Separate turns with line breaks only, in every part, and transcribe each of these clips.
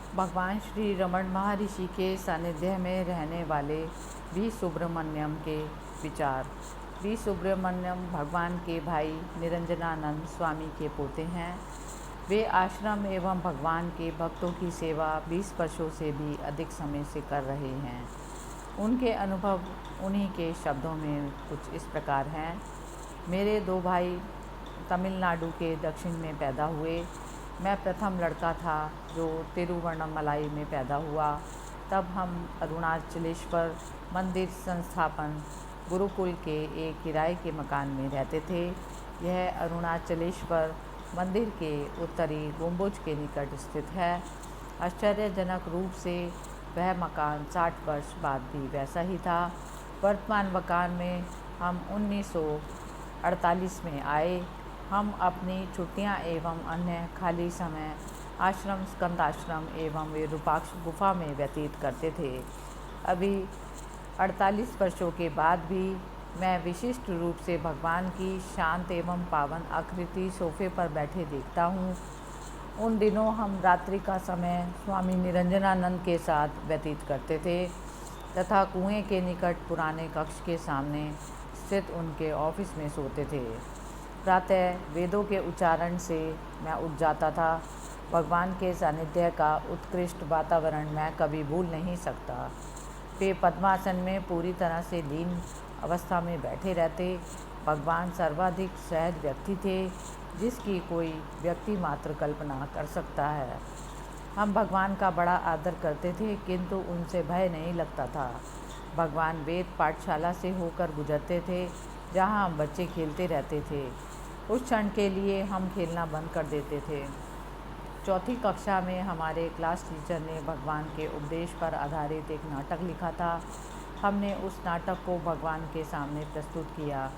भगवान श्री रमण महर्षि के सानिध्य में रहने वाले वी सुब्रमण्यम के विचार। वी सुब्रमण्यम भगवान के भाई निरंजनानंद स्वामी के पोते हैं। वे आश्रम एवं भगवान के भक्तों की सेवा 20 वर्षों से भी अधिक समय से कर रहे हैं। उनके अनुभव उन्हीं के शब्दों में कुछ इस प्रकार हैं। मेरे 2 भाई तमिलनाडु के दक्षिण में पैदा हुए। मैं प्रथम लड़का था जो तिरुवन्नमलाई में पैदा हुआ। तब हम अरुणाचलेश्वर मंदिर संस्थापन गुरुकुल के एक किराए के मकान में रहते थे। यह अरुणाचलेश्वर मंदिर के उत्तरी गुंबुज के निकट स्थित है। आश्चर्यजनक रूप से वह मकान 60 वर्ष बाद भी वैसा ही था। वर्तमान मकान में हम 1948 में आए। हम अपनी छुट्टियां एवं अन्य खाली समय आश्रम, स्कंदाश्रम एवं विरूपाक्ष गुफा में व्यतीत करते थे। अभी 48 वर्षों के बाद भी मैं विशिष्ट रूप से भगवान की शांत एवं पावन आकृति सोफे पर बैठे देखता हूँ। उन दिनों हम रात्रि का समय स्वामी निरंजनानंद के साथ व्यतीत करते थे तथा कुएं के निकट पुराने कक्ष के सामने स्थित उनके ऑफिस में सोते थे। प्रातः वेदों के उच्चारण से मैं उठ जाता था। भगवान के सानिध्य का उत्कृष्ट वातावरण मैं कभी भूल नहीं सकता। वे पद्मासन में पूरी तरह से लीन अवस्था में बैठे रहते। भगवान सर्वाधिक सहज व्यक्ति थे जिसकी कोई व्यक्ति मात्र कल्पना कर सकता है। हम भगवान का बड़ा आदर करते थे किंतु उनसे भय नहीं लगता था। भगवान वेद पाठशाला से होकर गुजरते थे जहाँ हम बच्चे खेलते रहते थे। उस क्षण के लिए हम खेलना बंद कर देते थे। 4ठी कक्षा में हमारे क्लास टीचर ने भगवान के उपदेश पर आधारित एक नाटक लिखा था। हमने उस नाटक को भगवान के सामने प्रस्तुत किया।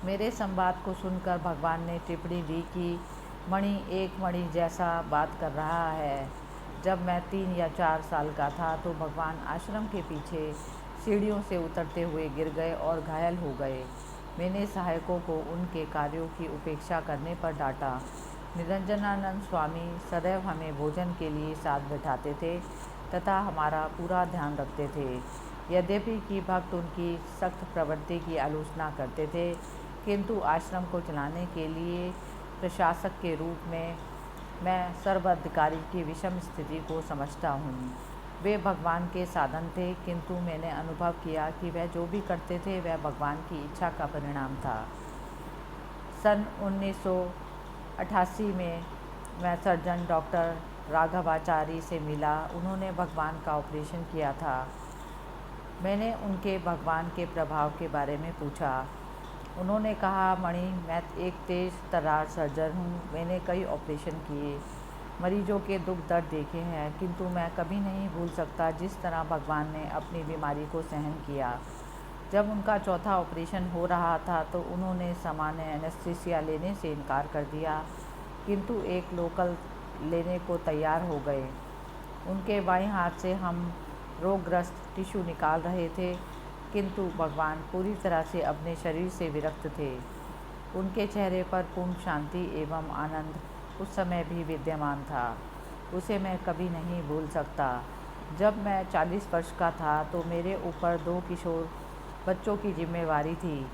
मेरे संवाद को सुनकर भगवान ने टिप्पणी दी कि मणि एक मणि जैसा बात कर रहा है। जब मैं 3 या 4 साल का था तो भगवान आश्रम के पीछे सीढ़ियों से उतरते हुए गिर गए और घायल हो गए। मैंने सहायकों को उनके कार्यों की उपेक्षा करने पर डांटा। निरंजनानंद स्वामी सदैव हमें भोजन के लिए साथ बैठाते थे तथा हमारा पूरा ध्यान रखते थे। यद्यपि कि भक्त उनकी सख्त प्रवृत्ति की आलोचना करते थे किंतु आश्रम को चलाने के लिए प्रशासक के रूप में मैं सर्वाधिकारी की विषम स्थिति को समझता हूँ। वे भगवान के साधन थे किंतु मैंने अनुभव किया कि वह जो भी करते थे वह भगवान की इच्छा का परिणाम था। सन 1988 में मैं सर्जन डॉक्टर राघवाचारी से मिला। उन्होंने भगवान का ऑपरेशन किया था। मैंने उनके भगवान के प्रभाव के बारे में पूछा। उन्होंने कहा, मणि, मैं एक तेज तर्रार सर्जन हूँ। मैंने कई ऑपरेशन किए, मरीजों के दुख दर्द देखे हैं किंतु मैं कभी नहीं भूल सकता जिस तरह भगवान ने अपनी बीमारी को सहन किया। जब उनका 4था ऑपरेशन हो रहा था तो उन्होंने सामान्य एनेस्थीसिया लेने से इनकार कर दिया किंतु एक लोकल लेने को तैयार हो गए। उनके बाएं हाथ से हम रोगग्रस्त टिश्यू निकाल रहे थे किंतु भगवान पूरी तरह से अपने शरीर से विरक्त थे। उनके चेहरे पर पूर्ण शांति एवं आनंद उस समय भी विद्यमान था। उसे मैं कभी नहीं भूल सकता। जब मैं 40 वर्ष का था तो मेरे ऊपर 2 किशोर बच्चों की जिम्मेवारी थी।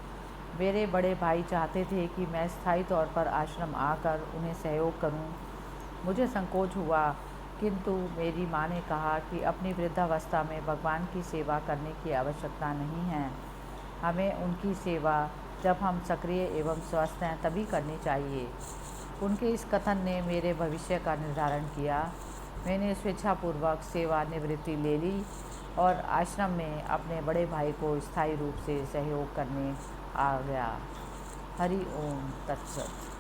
मेरे बड़े भाई चाहते थे कि मैं स्थायी तौर पर आश्रम आकर उन्हें सहयोग करूं। मुझे संकोच हुआ किंतु मेरी माँ ने कहा कि अपनी वृद्धावस्था में भगवान की सेवा करने की आवश्यकता नहीं है। हमें उनकी सेवा जब हम सक्रिय एवं स्वस्थ हैं तभी करनी चाहिए। उनके इस कथन ने मेरे भविष्य का निर्धारण किया। मैंने स्वेच्छापूर्वक सेवानिवृत्ति ले ली और आश्रम में अपने बड़े भाई को स्थायी रूप से सहयोग करने आ गया। हरि ओम तत्सत।